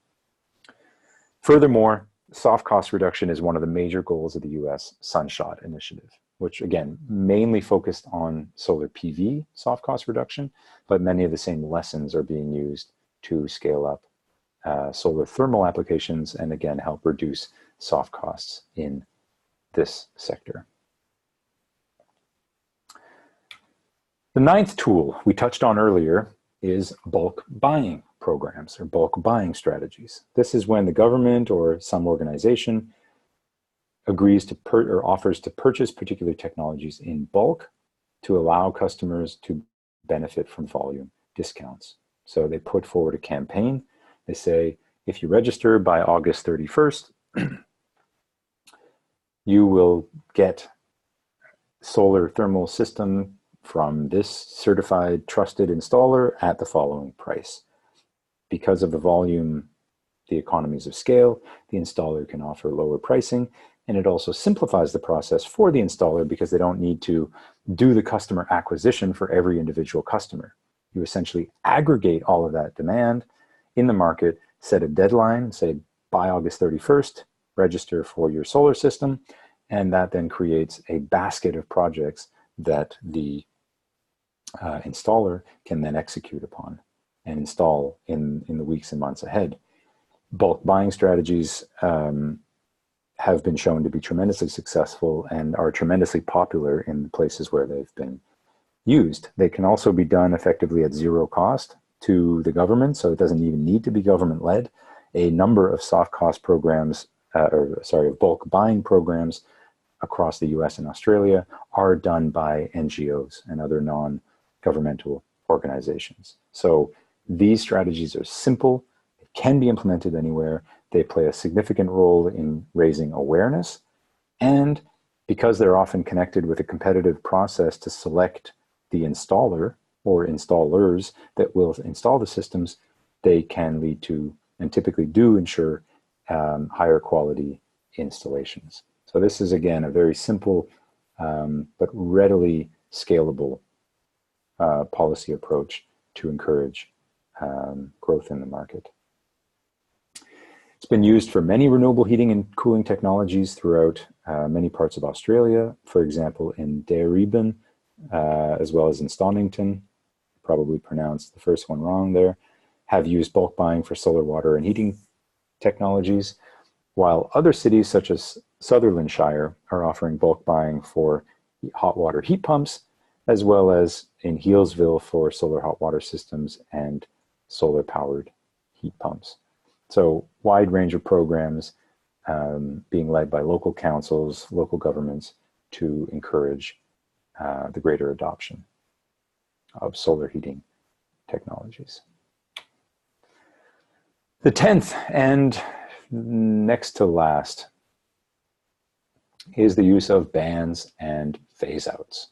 Furthermore, soft cost reduction is one of the major goals of the US Sunshot Initiative, which again, mainly focused on solar PV soft cost reduction, but many of the same lessons are being used to scale up solar thermal applications and again, help reduce soft costs in this sector. The ninth tool we touched on earlier is bulk buying programs or bulk buying strategies. This is when the government or some organization agrees to or offers to purchase particular technologies in bulk to allow customers to benefit from volume discounts. So they put forward a campaign. They say, if you register by August 31st, you will get solar thermal system from this certified trusted installer at the following price. Because of the volume, the economies of scale, the installer can offer lower pricing, and it also simplifies the process for the installer because they don't need to do the customer acquisition for every individual customer. You essentially aggregate all of that demand in the market, set a deadline, say by August 31st, register for your solar system, and that then creates a basket of projects that the installer can then execute upon and install in the weeks and months ahead. Bulk buying strategies have been shown to be tremendously successful and are tremendously popular in the places where they've been used. They can also be done effectively at zero cost to the government, so it doesn't even need to be government-led. A number of soft cost programs, bulk buying programs across the US and Australia are done by NGOs and other non-governmental organizations. So these strategies are simple, they can be implemented anywhere, they play a significant role in raising awareness, and because they're often connected with a competitive process to select the installer or installers that will install the systems, they can lead to, and typically do ensure, higher quality installations. So this is, again, a very simple but readily scalable policy approach to encourage growth in the market. It's been used for many renewable heating and cooling technologies throughout many parts of Australia, for example, in Darebin, as well as in Stonington, probably pronounced the first one wrong there, have used bulk buying for solar water and heating technologies, while other cities such as Sutherlandshire are offering bulk buying for hot water heat pumps, as well as in Healesville for solar hot water systems and solar powered heat pumps. So wide range of programs being led by local councils, local governments to encourage the greater adoption of solar heating technologies. The 10th and next to last is the use of bans and phase-outs.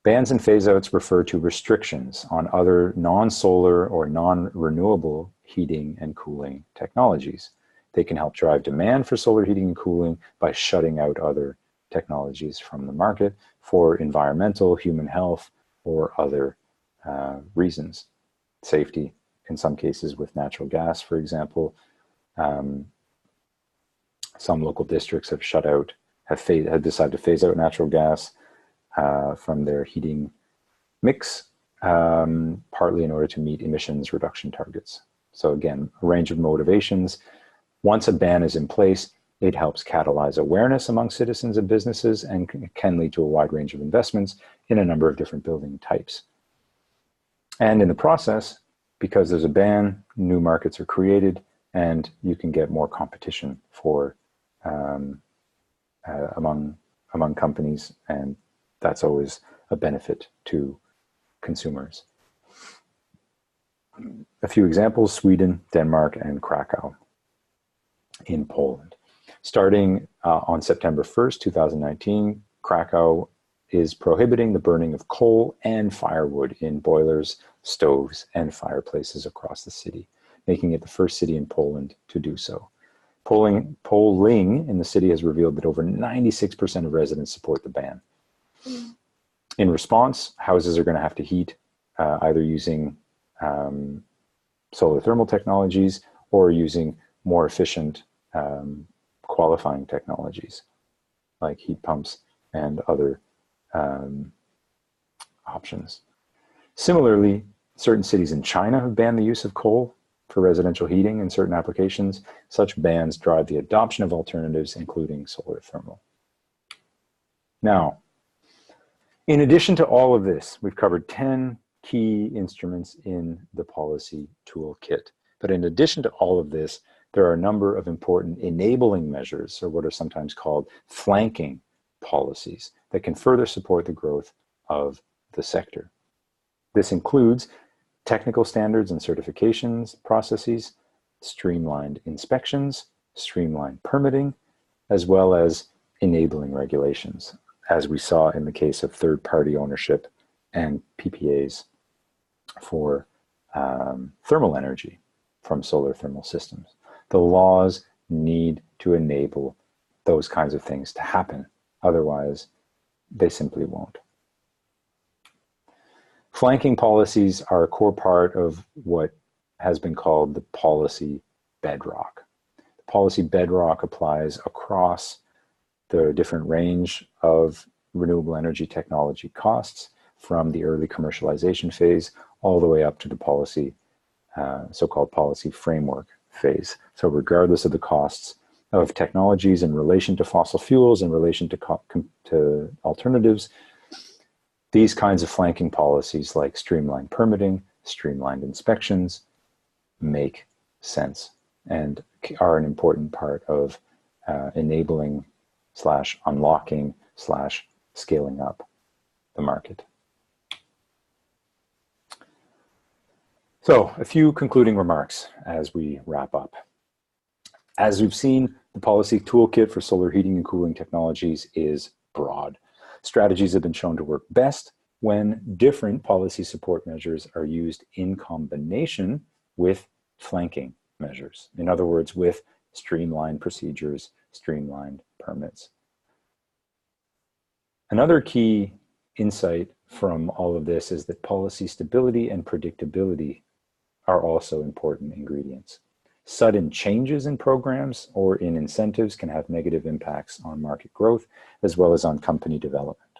Bans and phase-outs refer to restrictions on other non-solar or non-renewable heating and cooling technologies. They can help drive demand for solar heating and cooling by shutting out other technologies from the market for environmental, human health, or other reasons. Safety, in some cases with natural gas, for example. Some local districts have shut out, have decided to phase out natural gas from their heating mix, partly in order to meet emissions reduction targets. So again, a range of motivations. Once a ban is in place, it helps catalyze awareness among citizens and businesses and can lead to a wide range of investments in a number of different building types. And in the process, because there's a ban, new markets are created and you can get more competition for among companies, and that's always a benefit to consumers. A few examples: Sweden, Denmark, and Krakow in Poland. Starting on September 1st, 2019, Krakow is prohibiting the burning of coal and firewood in boilers, stoves, and fireplaces across the city, making it the first city in Poland to do so. Polling in the city has revealed that over 96% of residents support the ban. In response, houses are going to have to heat either using solar thermal technologies or using more efficient qualifying technologies like heat pumps and other options. Similarly, certain cities in China have banned the use of coal for residential heating in certain applications. Such bans drive the adoption of alternatives, including solar thermal. Now, in addition to all of this, we've covered 10 key instruments in the policy toolkit. But in addition to all of this, there are a number of important enabling measures, or what are sometimes called flanking policies, that can further support the growth of the sector. This includes technical standards and certifications processes, streamlined inspections, streamlined permitting, as well as enabling regulations, as we saw in the case of third-party ownership and PPAs for thermal energy from solar thermal systems. The laws need to enable those kinds of things to happen. Otherwise, they simply won't. Flanking policies are a core part of what has been called the policy bedrock. The policy bedrock applies across the different range of renewable energy technology costs, from the early commercialization phase all the way up to the policy, so-called policy framework phase. So regardless of the costs of technologies in relation to fossil fuels, in relation to alternatives, these kinds of flanking policies like streamlined permitting, streamlined inspections make sense and are an important part of enabling / unlocking / scaling up the market. So a few concluding remarks as we wrap up. As we've seen, the policy toolkit for solar heating and cooling technologies is broad. Strategies have been shown to work best when different policy support measures are used in combination with flanking measures. In other words, with streamlined procedures, streamlined permits. Another key insight from all of this is that policy stability and predictability are also important ingredients. Sudden changes in programs or in incentives can have negative impacts on market growth as well as on company development.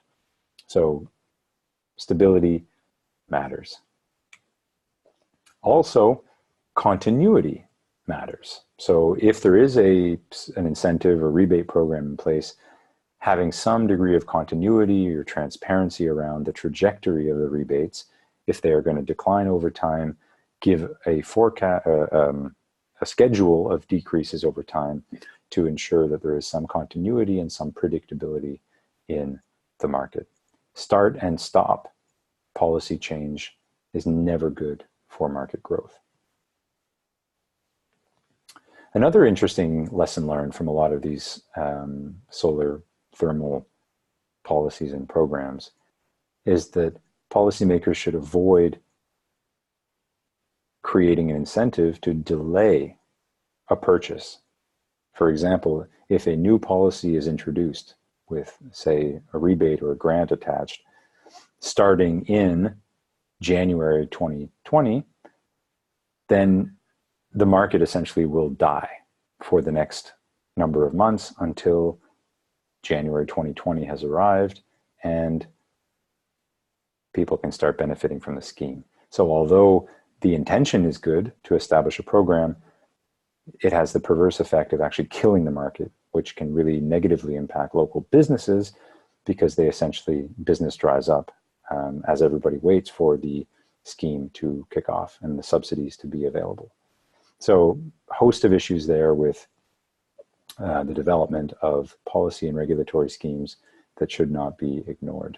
So stability matters. Also, continuity matters. So if there is an incentive or rebate program in place, having some degree of continuity or transparency around the trajectory of the rebates, if they are going to decline over time, give a forecast, a schedule of decreases over time to ensure that there is some continuity and some predictability in the market. Start and stop policy change is never good for market growth. Another interesting lesson learned from a lot of these solar thermal policies and programs is that policymakers should avoid creating an incentive to delay a purchase. For example, if a new policy is introduced with, say, a rebate or a grant attached, starting in January 2020, then the market essentially will die for the next number of months until January 2020 has arrived and people can start benefiting from the scheme. So although the intention is good to establish a program, it has the perverse effect of actually killing the market, which can really negatively impact local businesses because they essentially, business dries up as everybody waits for the scheme to kick off and the subsidies to be available. So a host of issues there with the development of policy and regulatory schemes that should not be ignored.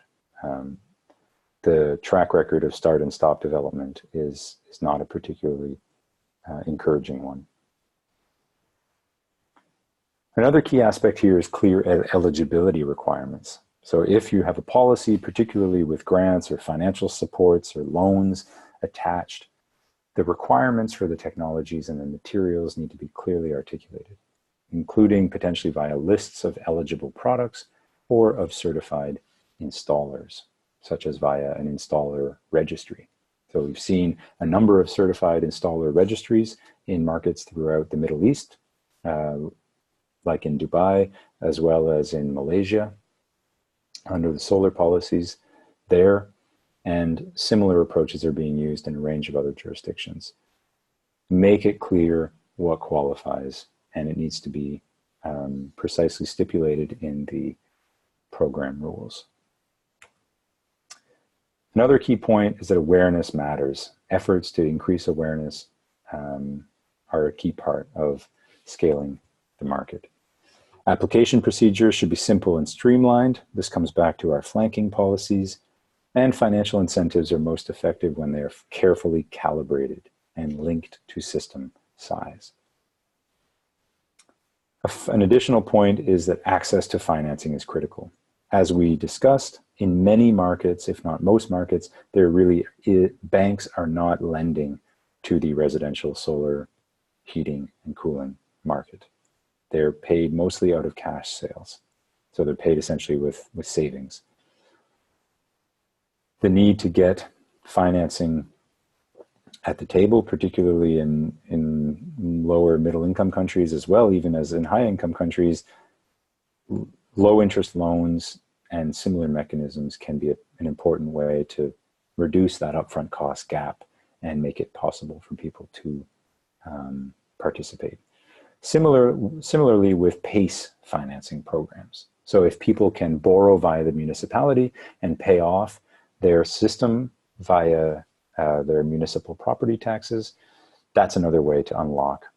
The track record of start and stop development is not a particularly encouraging one. Another key aspect here is clear eligibility requirements. So if you have a policy, particularly with grants or financial supports or loans attached, the requirements for the technologies and the materials need to be clearly articulated, including potentially via lists of eligible products or of certified installers, such as via an installer registry. So we've seen a number of certified installer registries in markets throughout the Middle East, like in Dubai, as well as in Malaysia, under the solar policies there, and similar approaches are being used in a range of other jurisdictions. Make it clear what qualifies, and it needs to be precisely stipulated in the program rules. Another key point is that awareness matters. Efforts to increase awareness are a key part of scaling the market. Application procedures should be simple and streamlined. This comes back to our flanking policies, and financial incentives are most effective when they are carefully calibrated and linked to system size. An additional point is that access to financing is critical. As we discussed, in many markets, if not most markets, banks are not lending to the residential solar heating and cooling market. They're paid mostly out of cash sales. So they're paid essentially with savings. The need to get financing at the table, particularly in lower middle income countries as well, even as in high income countries, low interest loans and similar mechanisms can be an important way to reduce that upfront cost gap and make it possible for people to participate. Similarly with PACE financing programs. So if people can borrow via the municipality and pay off their system via their municipal property taxes, that's another way to unlock,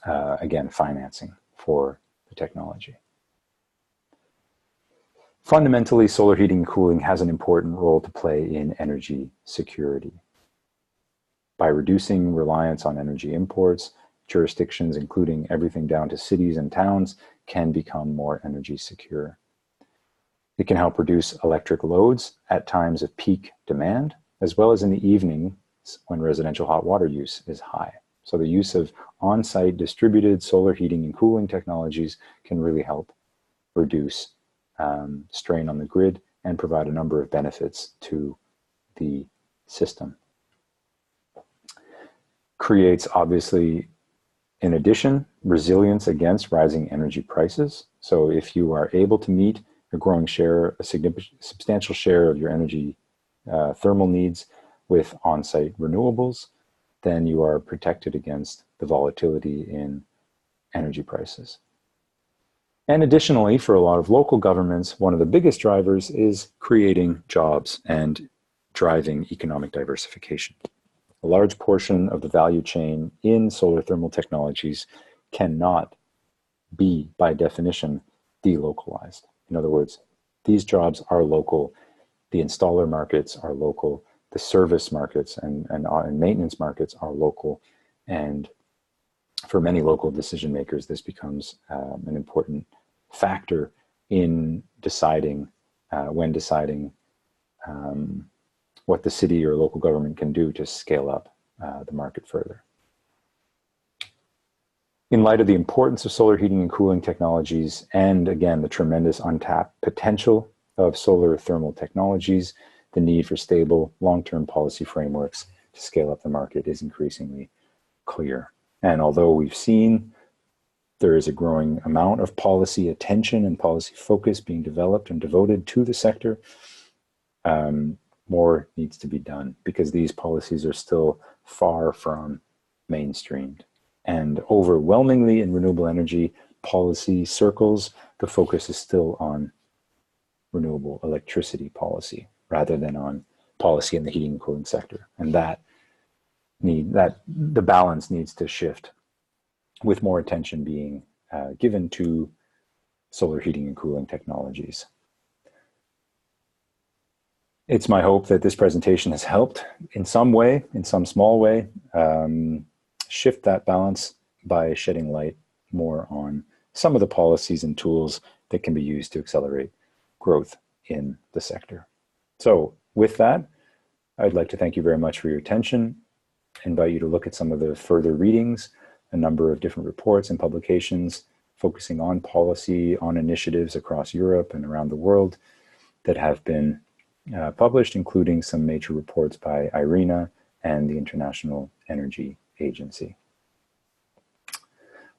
again, financing for the technology. Fundamentally, solar heating and cooling has an important role to play in energy security. By reducing reliance on energy imports, jurisdictions, including everything down to cities and towns, can become more energy secure. It can help reduce electric loads at times of peak demand, as well as in the evening when residential hot water use is high. So the use of on-site distributed solar heating and cooling technologies can really help reduce strain on the grid and provide a number of benefits to the system. Creates, obviously, in addition, resilience against rising energy prices. So if you are able to meet a growing share, a substantial share of your energy thermal needs with on-site renewables, then you are protected against the volatility in energy prices. And additionally, for a lot of local governments, one of the biggest drivers is creating jobs and driving economic diversification. A large portion of the value chain in solar thermal technologies cannot be, by definition, delocalized. In other words, these jobs are local, the installer markets are local, the service markets and maintenance markets are local, and for many local decision makers, this becomes an important factor in deciding, when deciding what the city or local government can do to scale up the market further. In light of the importance of solar heating and cooling technologies, and again, the tremendous untapped potential of solar thermal technologies, the need for stable long-term policy frameworks to scale up the market is increasingly clear. And although we've seen there is a growing amount of policy attention and policy focus being developed and devoted to the sector, more needs to be done because these policies are still far from mainstreamed. And overwhelmingly in renewable energy policy circles, the focus is still on renewable electricity policy rather than on policy in the heating and cooling sector. And that the balance needs to shift, with more attention being given to solar heating and cooling technologies. It's my hope that this presentation has helped in some way, in some small way, shift that balance by shedding light more on some of the policies and tools that can be used to accelerate growth in the sector. So with that, I'd like to thank you very much for your attention. I invite you to look at some of the further readings, a number of different reports and publications focusing on policy, on initiatives across Europe and around the world that have been published, including some major reports by IRENA and the International Energy Agency.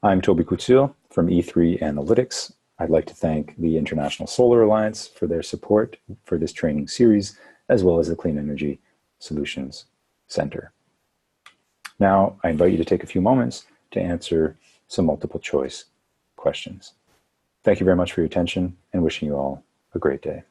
I'm Toby Couture from E3 Analytics. I'd like to thank the International Solar Alliance for their support for this training series, as well as the Clean Energy Solutions Center. Now, I invite you to take a few moments to answer some multiple choice questions. Thank you very much for your attention and wishing you all a great day.